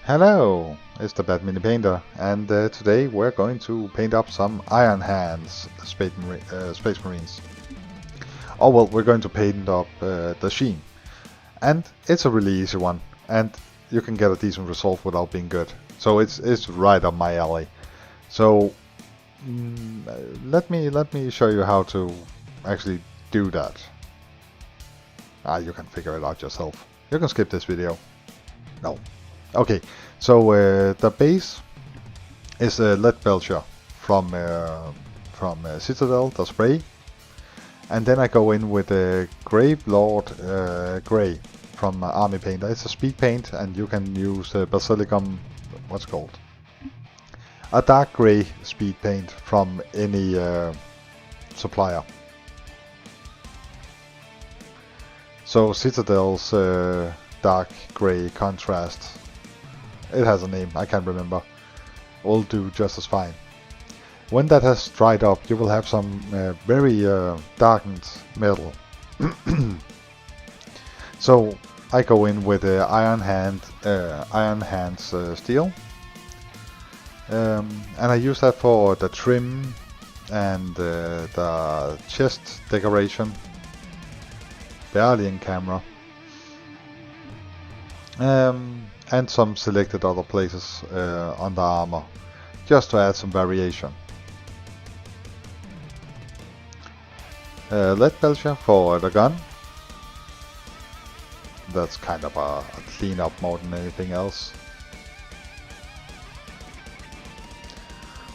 Hello, it's the Bad Mini Painter, and today we're going to paint up some Iron Hands Space Marines. Oh well, we're going to paint up the Sheen, and it's a really easy one, and you can get a decent result without being good. So it's right up my alley. So let me show you how to actually do that. You can figure it out yourself. You can skip this video. No. Okay, so the base is a lead belcher from Citadel, the spray, and then I go in with a Grave Lord Grey from Army Painter. It's a speed paint, and you can use Basilicum, what's it called? A dark grey speed paint from any supplier. So Citadel's dark grey contrast. It has a name, I can't remember. Will do just as fine. When that has dried up, you will have some very darkened metal. So I go in with Iron Hands steel, and I use that for the trim and the chest decoration. Barely in camera. And some selected other places on the armor, just to add some variation. Lead belcher for the gun. That's kind of a cleanup more than anything else.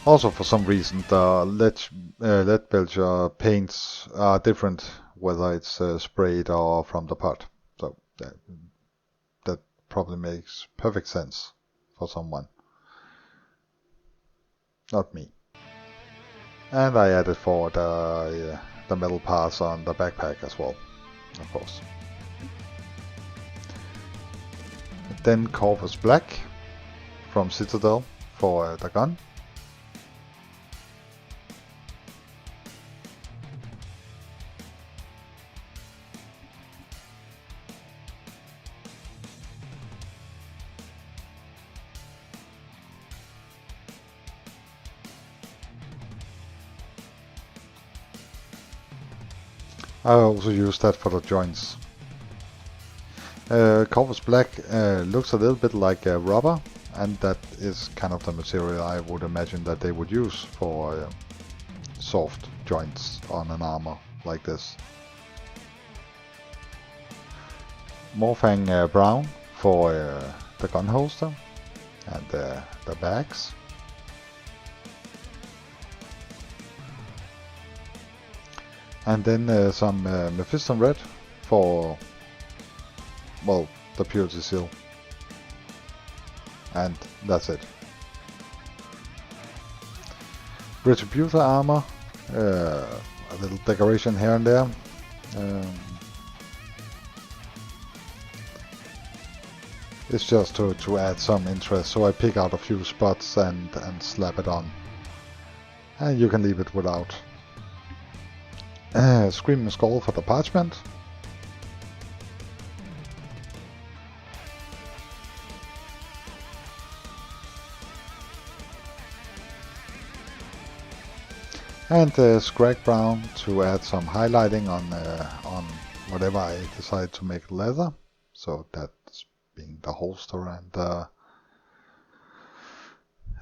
Also, for some reason, the lead belcher paints are different whether it's sprayed or from the pot. So that probably makes perfect sense for someone. Not me. And I added for the metal parts on the backpack as well, of course. Then Corvus Black from Citadel for the gun. I also use that for the joints. Corvus Black looks a little bit like rubber, and that is kind of the material I would imagine that they would use for soft joints on an armor like this. Morphang Brown for the gun holster and the bags. And then some Mephiston Red for, well, the Purity Seal. And that's it. Retributor armor, a little decoration here and there. It's just to add some interest, so I pick out a few spots and slap it on. And you can leave it without. Screaming Skull for the parchment. And Scrag Brown to add some highlighting on whatever I decide to make leather. So that's being the holster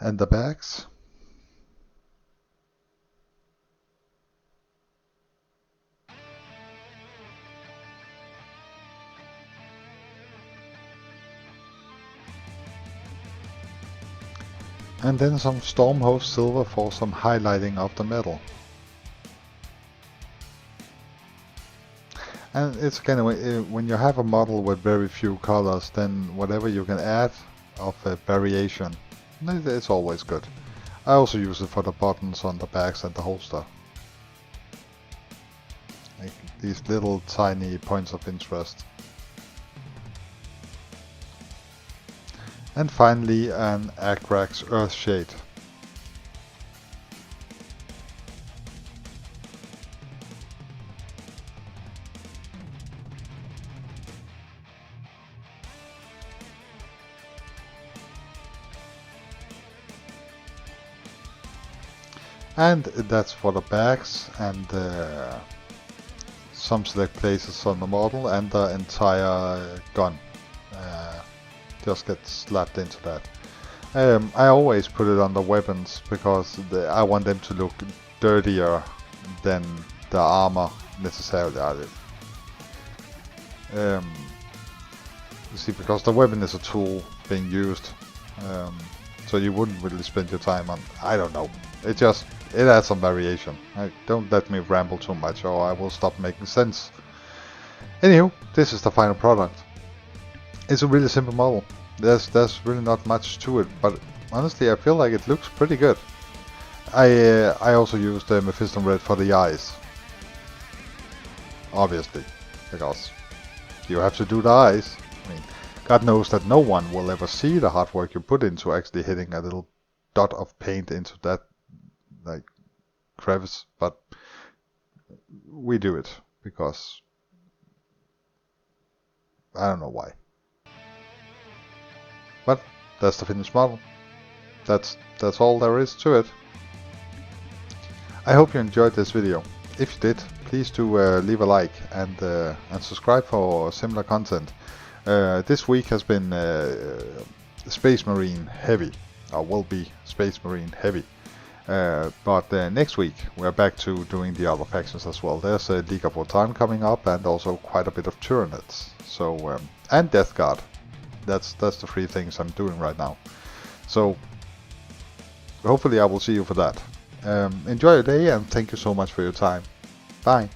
and the bags. And then some Stormhost silver for some highlighting of the metal. And it's kind of, when you have a model with very few colors, then whatever you can add of a variation, it's always good. I also use it for the buttons on the bags and the holster. Like these little tiny points of interest. And finally an Agrax Earthshade. And that's for the bags and some select places on the model, and the entire gun just gets slapped into that. I always put it on the weapons because I want them to look dirtier than the armor necessarily are. You see, because the weapon is a tool being used, so you wouldn't really spend your time on, I don't know, it adds some variation. Don't let me ramble too much or I will stop making sense. Anywho, this is the final product. It's a really simple model. There's really not much to it, but honestly I feel like it looks pretty good. I also used Mephisto Red for the eyes, obviously, because you have to do the eyes. I mean, God knows that no one will ever see the hard work you put into actually hitting a little dot of paint into that like crevice, but we do it because I don't know why. But that's the finished model. That's all there is to it. I hope you enjoyed this video. If you did, please do leave a like and subscribe for similar content. This week has been Space Marine heavy, or will be Space Marine heavy. But next week we're back to doing the other factions as well. There's a League of Votann coming up, and also quite a bit of Tyranids. So and Death Guard. That's the three things I'm doing right now. So hopefully I will see you for that. Enjoy your day, and thank you so much for your time. Bye.